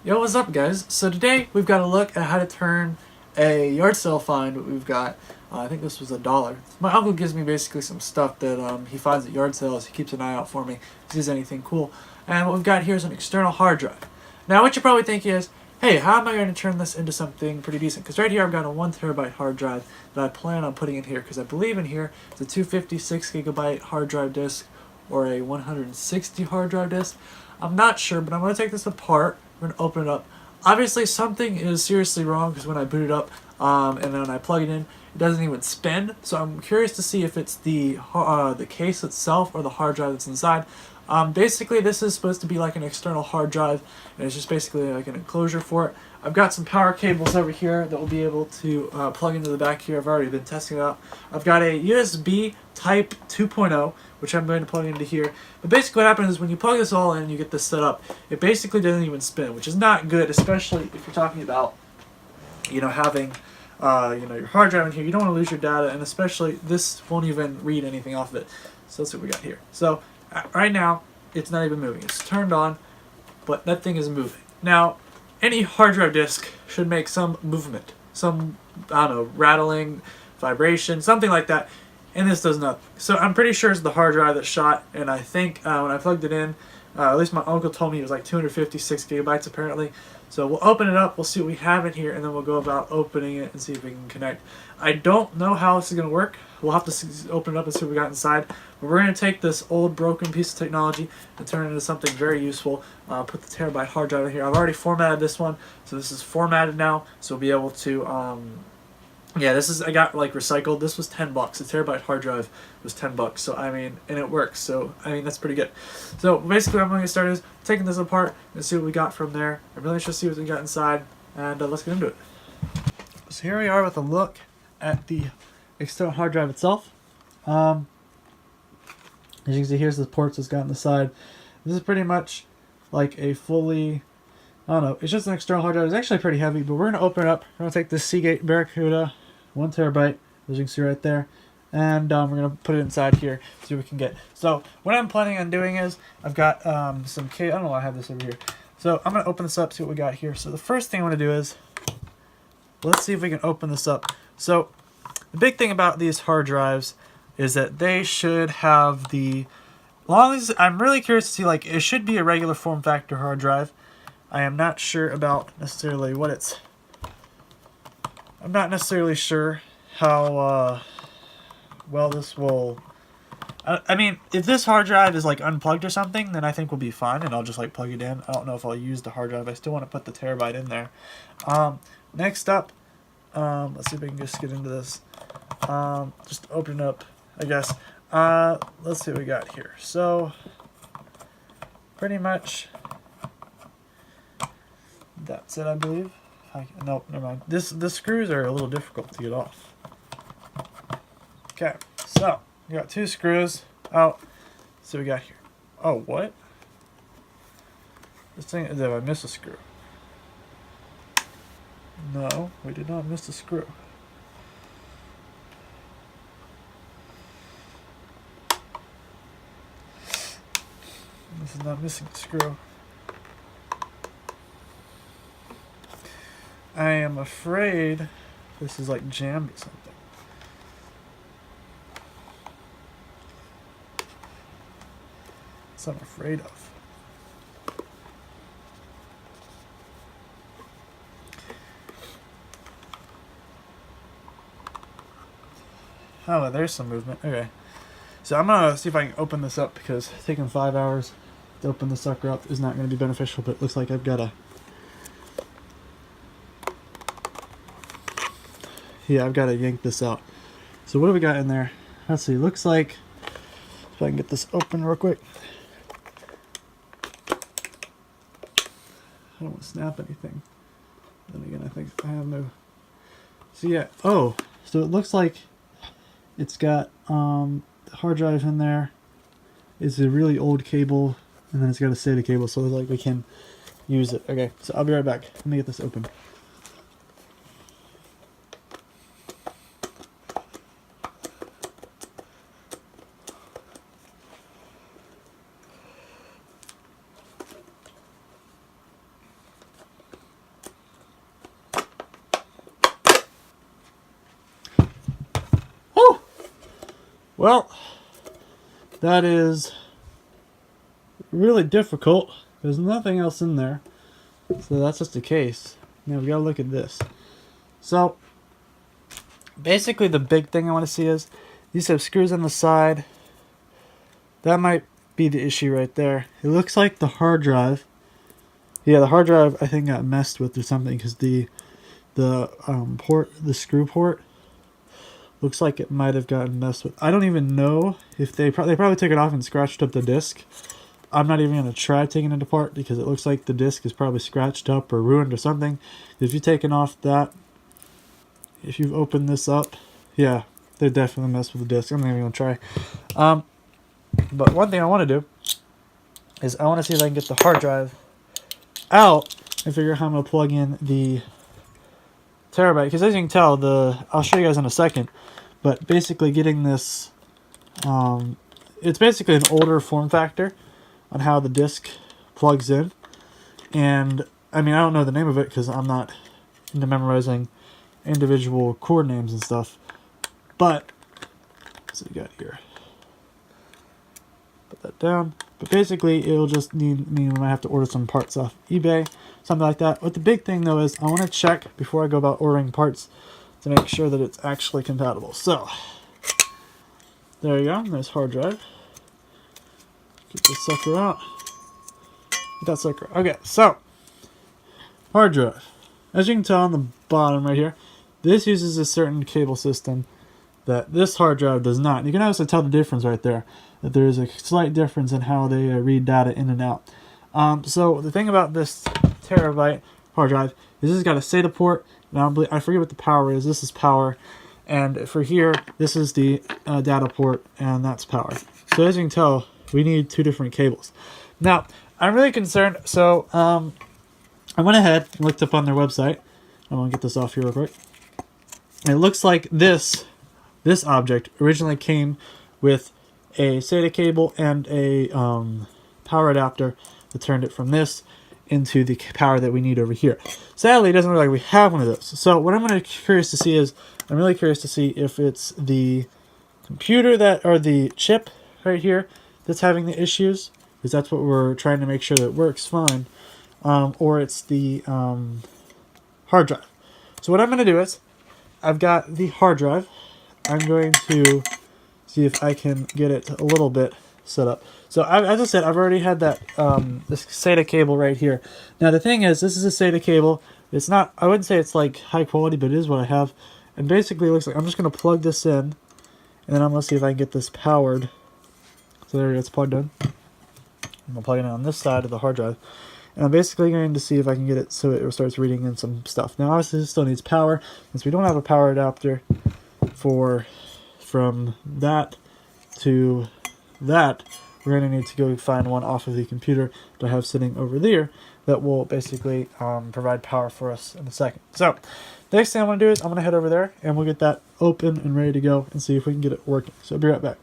Yo, what's up, guys? So today we've got a look at how to turn a yard sale find we've got. I think this was $1. My uncle gives me basically some stuff that he finds at yard sales. He keeps an eye out for me if he sees anything cool. And what we've got here is an external hard drive. Now, what you're probably thinking is, hey, how am I going to turn this into something pretty decent? Because right here I've got a 1 terabyte hard drive that I plan on putting in here because I believe in here it's a 256 gigabyte hard drive disk or a 160 hard drive disk. I'm not sure, but I'm going to take this apart. We're going to open it up. Obviously, something is seriously wrong because when I boot it up and then I plug it in, it doesn't even spin. So I'm curious to see if it's the case itself or the hard drive that's inside. Basically, this is supposed to be like an external hard drive, and it's just basically like an enclosure for it. I've got some power cables over here that will be able to plug into the back here. I've already been testing it out. I've got a USB Type 2.0, which I'm going to plug into here. But basically what happens is when you plug this all in and you get this set up, it basically doesn't even spin, which is not good, especially if you're talking about, having your hard drive in here. You don't want to lose your data, and especially this won't even read anything off of it. So let's see what we got here. So right now, it's not even moving. It's turned on, but that thing is moving. Now, any hard drive disk should make some movement, some, I don't know, rattling, vibration, something like that, and this does nothing. So I'm pretty sure it's the hard drive that shot, and I think when I plugged it in, at least my uncle told me it was like 256 gigabytes apparently. So we'll open it up, we'll see what we have in here, and then we'll go about opening it and see if we can connect. I don't know how this is going to work. We'll have to open it up and see what we got inside. But we're going to take this old broken piece of technology and turn it into something very useful. Put the terabyte hard drive in here. I've already formatted this one, so this is formatted now. So we'll be able to, I got like recycled. This was $10. The terabyte hard drive was $10. So I mean, and it works. So I mean, that's pretty good. So basically, what I'm going to start is taking this apart and see what we got from there. I'm really interested to see what we got inside, and let's get into it. So here we are with a look at the external hard drive itself. As you can see, here's the ports it's got on the side. This is pretty much like a fully, I don't know, it's just an external hard drive. It's actually pretty heavy, but we're going to open it up. We're going to take this Seagate Barracuda 1 terabyte, as you can see right there, and we're going to put it inside here, see what we can get. So what I'm planning on doing is, I've got some I don't know why I have this over here. So I'm going to open this up, see what we got here. So the first thing I want to do is, let's see if we can open this up. So the big thing about these hard drives is that they should have I'm really curious to see, like, it should be a regular form factor hard drive. I am not sure about necessarily I'm not necessarily sure how well this will. I mean, if this hard drive is like unplugged or something, then I think we'll be fine, and I'll just like plug it in. I don't know if I'll use the hard drive. I still want to put the terabyte in there. Next up, let's see if I can just get into this. Just open it up, I guess. Let's see what we got here. So, pretty much, that's it, I believe. Nope, never mind. The screws are a little difficult to get off. Okay, so we got 2 screws out. So we got here. Oh, what? This thing, did I miss a screw? No, we did not miss a screw. This is not missing a screw. I am afraid this is like jammed or something. That's what I'm afraid of. Oh, there's some movement. Okay. So I'm going to see if I can open this up, because taking 5 hours to open the sucker up is not going to be beneficial, but it looks like I've got to... Yeah, I've got to yank this out. So what do we got in there? Let's see. Looks like, if I can get this open real quick. I don't want to snap anything. Then again, I think I have no... So yeah. Oh, so it looks like it's got the hard drive in there. It's a really old cable, and then it's got a SATA cable, so like we can use it. Okay, so I'll be right back. Let me get this open. Well, that is really difficult. There's nothing else in there. So that's just a case. Now we gotta look at this. So basically the big thing I want to see is these have screws on the side. That might be the issue right there. It looks like the hard drive. Yeah, the hard drive I think got messed with or something because the screw port looks like it might have gotten messed with. I don't even know if they probably took it off and scratched up the disc. I'm not even going to try taking it apart because it looks like the disc is probably scratched up or ruined or something. If you've taken off that, if you've opened this up, yeah, they definitely messed with the disc. I'm not even going to try. But one thing I want to do is I want to see if I can get the hard drive out and figure out how I'm going to plug in the terabyte. Because as you can tell, I'll show you guys in a second, but basically getting this, it's basically an older form factor on how the disc plugs in. And I mean, I don't know the name of it because I'm not into memorizing individual chord names and stuff. But what's it got here? Put that down. But basically, it'll just mean we might have to order some parts off eBay, something like that. But the big thing though is I want to check before I go about ordering parts to make sure that it's actually compatible. So there you go. There's hard drive. Get this sucker out. Get that sucker. Okay, so hard drive. As you can tell on the bottom right here, this uses a certain cable system that this hard drive does not. You can also tell the difference right there, that there is a slight difference in how they read data in and out. So the thing about this terabyte hard drive is this has got a SATA port. And I forget what the power is. This is power. And for here, this is the data port, and that's power. So as you can tell, we need two different cables. Now, I'm really concerned. So I went ahead and looked up on their website. I'm going to get this off here real quick. It looks like this object originally came with a SATA cable and a power adapter that turned it from this into the power that we need over here. Sadly, it doesn't look like we have one of those. So what I'm curious to see is, I'm really curious to see if it's the computer or the chip right here that's having the issues, because that's what we're trying to make sure that it works fine, or it's the hard drive. So what I'm going to do is, I've got the hard drive. I'm going to see if I can get it a little bit set up. So as I said, I've already had that this SATA cable right here. Now the thing is, this is a SATA cable. It's not, I wouldn't say it's like high quality, but it is what I have. And basically it looks like I'm just going to plug this in, and then I'm going to see if I can get this powered. So there it's plugged in. I'm going to plug it in on this side of the hard drive. And I'm basically going to see if I can get it so it starts reading in some stuff. Now obviously this still needs power, since we don't have a power adapter from that to that. We're going to need to go find one off of the computer that I have sitting over there that will basically provide power for us in a second. So the next thing I'm going to do is I'm going to head over there and we'll get that open and ready to go and see if we can get it working. So I'll be right back.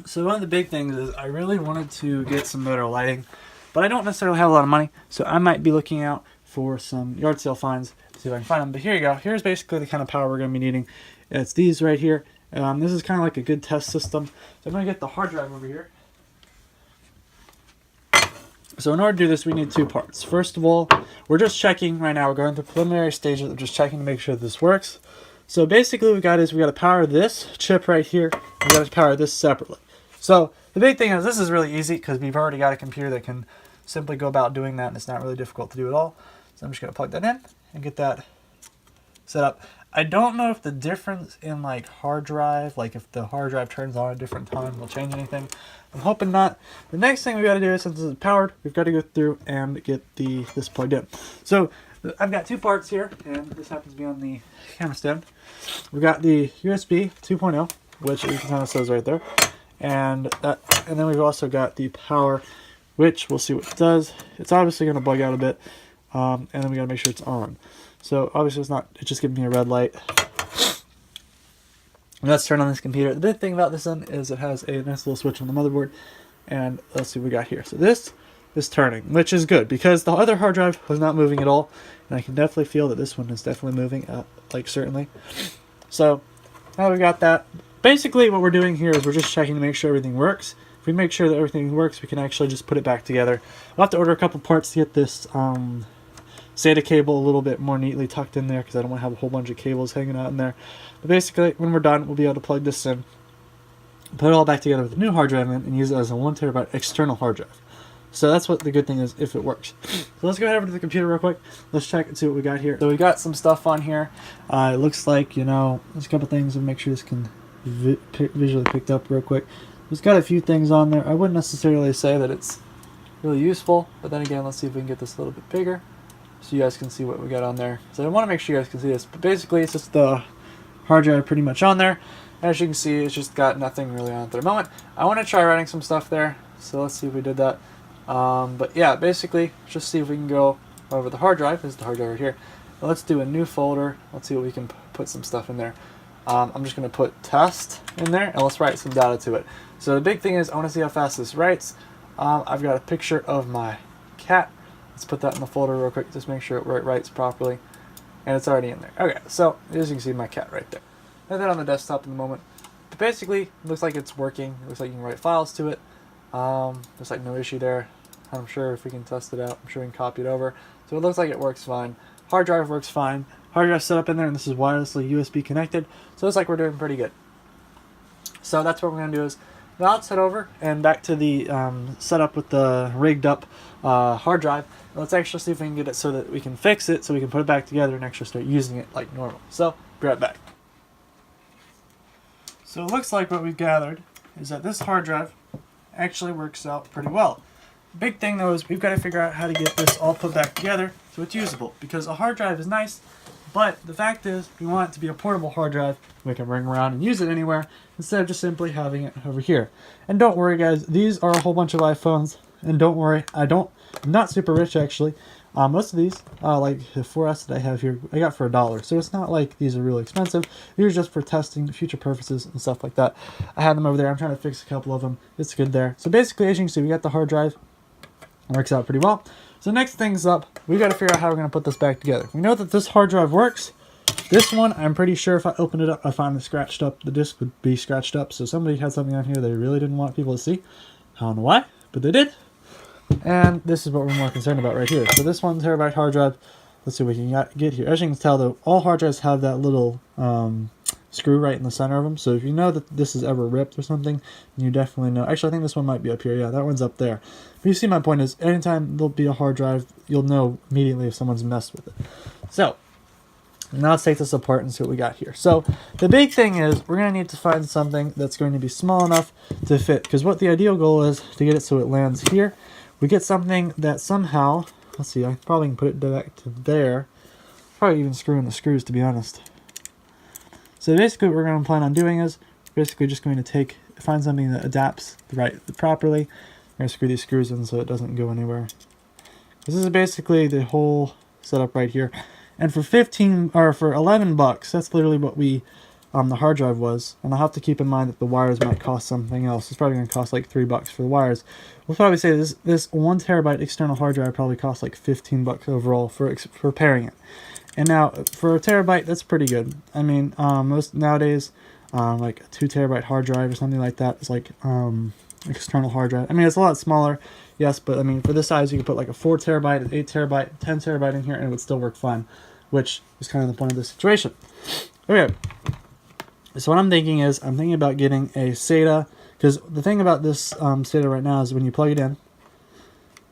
So one of the big things is I really wanted to get some better lighting, but I don't necessarily have a lot of money, so I might be looking out for some yard sale finds to see if I can find them. But here you go. Here's basically the kind of power we're going to be needing. It's these right here. This is kind of like a good test system. So I'm going to get the hard drive over here. So in order to do this, we need two parts. First of all, we're just checking right now. We're going through preliminary stages of just checking to make sure this works. So basically what we got to power this chip right here. We got to power this separately. So the big thing is this is really easy because we've already got a computer that can simply go about doing that, and it's not really difficult to do at all. So I'm just going to plug that in and get that set up. I don't know if the difference in like hard drive, like if the hard drive turns on at a different time, will change anything. I'm hoping not. The next thing we got to do is, since it's powered, we've got to go through and get this plugged in. So I've got two parts here, and this happens to be on the camera stand. We've got the USB 2.0, which it kind of says right there, and then we've also got the power, which we'll see what it does. It's obviously going to bug out a bit, and then we got to make sure it's on. So obviously it's not, it's just giving me a red light. Let's turn on this computer. The big thing about this one is it has a nice little switch on the motherboard. And let's see what we got here. So this is turning, which is good because the other hard drive was not moving at all. And I can definitely feel that this one is definitely moving, like certainly. So now we got that basically what we're doing here is we're just checking to make sure everything works. If we make sure that everything works, we can actually just put it back together. I'll have to order a couple parts to get this SATA cable a little bit more neatly tucked in there, because I don't want to have a whole bunch of cables hanging out in there. But basically, when we're done, we'll be able to plug this in, put it all back together with a new hard drive in, and use it as a 1 terabyte external hard drive. So that's what the good thing is, if it works. So let's go ahead over to the computer real quick. Let's check and see what we got here. So we got some stuff on here. It looks like, you know, there's a couple things, and make sure this can visually picked up real quick. There's got a few things on there. I wouldn't necessarily say that it's really useful, but then again, let's see if we can get this a little bit bigger so you guys can see what we got on there. So I want to make sure you guys can see this, but basically it's just the hard drive pretty much on there. As you can see, it's just got nothing really on it at the moment. I want to try writing some stuff there, so let's see if we did that. But yeah, basically, just see if we can go over the hard drive. This is the hard drive right here. Now let's do a new folder. Let's see what we can put some stuff in there. I'm just going to put test in there, and let's write some data to it. So the big thing is I want to see how fast this writes. I've got a picture of my cat. Let's put that in the folder real quick, just make sure it writes properly. And it's already in there. Okay, so as you can see, my cat right there. I have that on the desktop in the moment. But basically, it looks like it's working. It looks like you can write files to it. There's like no issue there. I'm sure if we can test it out, I'm sure we can copy it over. So it looks like it works fine. Hard drive works fine. Hard drive set up in there, and this is wirelessly USB connected. So it's like we're doing pretty good. So that's what we're going to do is, now let's head over and back to the setup with the rigged up hard drive. Let's actually see if we can get it so that we can fix it, so we can put it back together and actually start using it like normal. So, be right back. So it looks like what we've gathered is that this hard drive actually works out pretty well. Big thing though is we've got to figure out how to get this all put back together so it's usable, because a hard drive is nice, but the fact is we want it to be a portable hard drive we can bring around and use it anywhere instead of just simply having it over here. And don't worry guys, these are a whole bunch of iPhones, and don't worry, I'm not super rich actually. Most of these, like the 4S that I have here, I got for $1, so it's not like these are really expensive. These are just for testing, future purposes, and stuff like that. I had them over there. I'm trying to fix a couple of them. It's good there. So basically, as you can see, we got the hard drive. Works out pretty well. So next thing's up, we got to figure out how we're going to put this back together. We know that this hard drive works. This one, I'm pretty sure if I opened it up, I found it scratched up. The disk would be scratched up, so somebody had something on here they really didn't want people to see. I don't know why, but they did. And this is what we're more concerned about right here. So this 1 terabyte hard drive, let's see what we can get here. As you can tell though, all hard drives have that little screw right in the center of them. So if you know that this is ever ripped or something, you definitely know. Actually, I think this one might be up here. Yeah, that one's up there. But you see my point is, anytime there'll be a hard drive, you'll know immediately if someone's messed with it. So now let's take this apart and see what we got here. So the big thing is we're going to need to find something that's going to be small enough to fit, because what the ideal goal is to get it so it lands here. We get something that somehow, let's see, I probably can put it back to there. Probably even screw in the screws, to be honest. So basically what we're going to plan on doing is basically just going to find something that adapts properly. We're going to screw these screws in so it doesn't go anywhere. This is basically the whole setup right here. And for for 11 bucks, that's literally what the hard drive was. And I'll have to keep in mind that the wires might cost something else. It's probably going to cost like $3 for the wires. We'll probably say this 1 terabyte external hard drive probably costs like 15 bucks overall for repairing it. And now for a terabyte, that's pretty good. I mean, most nowadays, like a 2 terabyte hard drive or something like that is like external hard drive. I mean, it's a lot smaller, yes, but I mean, for this size, you could put like a 4 terabyte, an 8 terabyte, 10 terabyte in here, and it would still work fine, which is kind of the point of this situation. Okay. So what I'm thinking is, I'm thinking about getting a SATA, because the thing about this SATA right now is when you plug it in,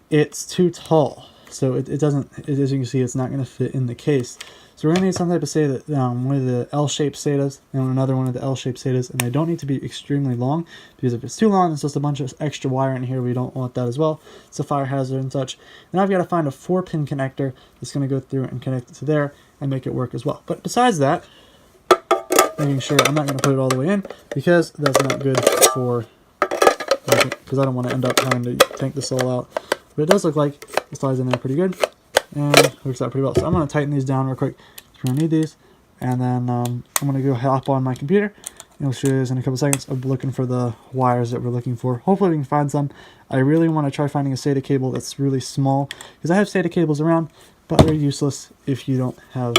it's too tall. So it doesn't, as you can see, it's not going to fit in the case. So we're going to need some type of SATA, one of the L-shaped SATAs, and another one of the L-shaped SATAs, and they don't need to be extremely long, because if it's too long, it's just a bunch of extra wire in here. We don't want that as well. It's a fire hazard and such. Now I've got to find a 4-pin connector that's going to go through and connect it to there and make it work as well. But besides that, making sure I'm not going to put it all the way in, because that's not good for, because I don't want to end up having to tank this all out. But it does look like it slides in there pretty good, and works out pretty well. So I'm going to tighten these down real quick. We're going to need these, and then I'm going to go hop on my computer, and I'll show you this in a couple seconds of looking for the wires that we're looking for. Hopefully we can find some. I really want to try finding a SATA cable that's really small, because I have SATA cables around, but they're useless if you have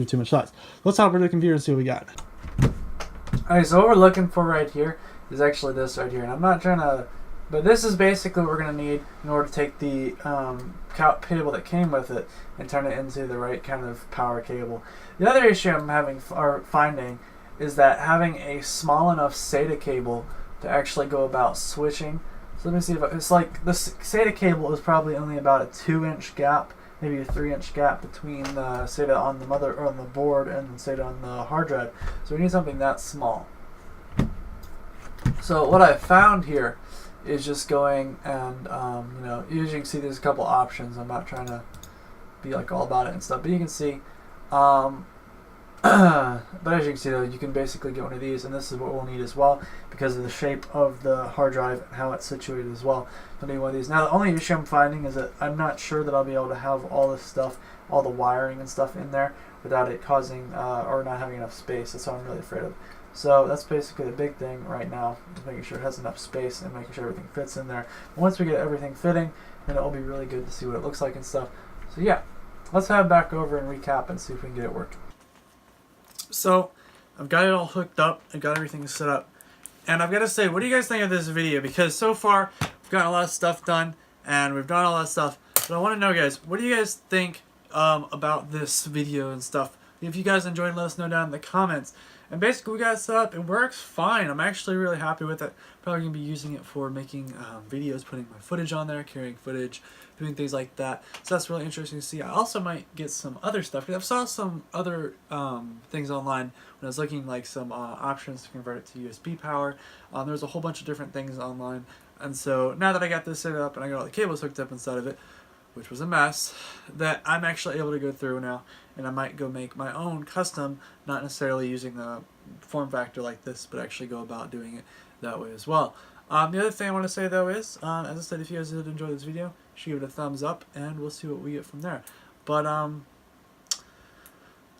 too much size. Let's hop over to the computer and see what we got. Alright, so what we're looking for right here is actually this right here. And I'm not trying to... But this is basically what we're going to need in order to take the cable that came with it and turn it into the right kind of power cable. The other issue I'm finding is that having a small enough SATA cable to actually go about switching. So let me see if it's like this SATA cable is probably only about a 2-inch gap, maybe a 3-inch gap between the SATA on the on the board and SATA on the hard drive. So we need something that small. So what I found here is just going and you know, as you can see, there's a couple options. I'm not trying to be like all about it and stuff, but you can see. But as you can see though, you can basically get one of these, and this is what we'll need as well because of the shape of the hard drive and how it's situated as well. So I need one of these. Now the only issue I'm finding is that I'm not sure that I'll be able to have all this stuff, all the wiring and stuff in there without it causing or not having enough space. That's what I'm really afraid of. So that's basically the big thing right now, is making sure it has enough space and making sure everything fits in there. Once we get everything fitting, then it will be really good to see what it looks like and stuff. So yeah, let's head back over and recap and see if we can get it working. So I've got it all hooked up, I got everything set up, and I've got to say, what do you guys think of this video? Because so far we've gotten a lot of stuff done and we've done all that stuff, but I want to know, guys, what do you guys think about this video and stuff? If you guys enjoyed, let us know down in the comments. And basically we got it set up, it works fine. I'm actually really happy with it. Probably going to be using it for making videos, putting my footage on there, carrying footage, doing things like that. So that's really interesting to see. I also might get some other stuff, because I saw some other things online when I was looking, like some options to convert it to USB power. There's a whole bunch of different things online. And so now that I got this set up and I got all the cables hooked up inside of it, which was a mess, that I'm actually able to go through now, and I might go make my own custom, not necessarily using the form factor like this, but actually go about doing it that way as well. The other thing I want to say though is, as I said, if you guys did enjoy this video, you should give it a thumbs up, and we'll see what we get from there. But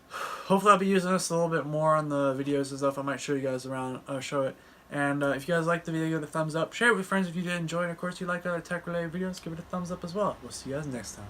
hopefully I'll be using this a little bit more on the videos and stuff. I might show you guys around, show it. And if you guys liked the video, give it a thumbs up. Share it with friends if you did enjoy. And of course, if you liked other tech related videos, give it a thumbs up as well. We'll see you guys next time.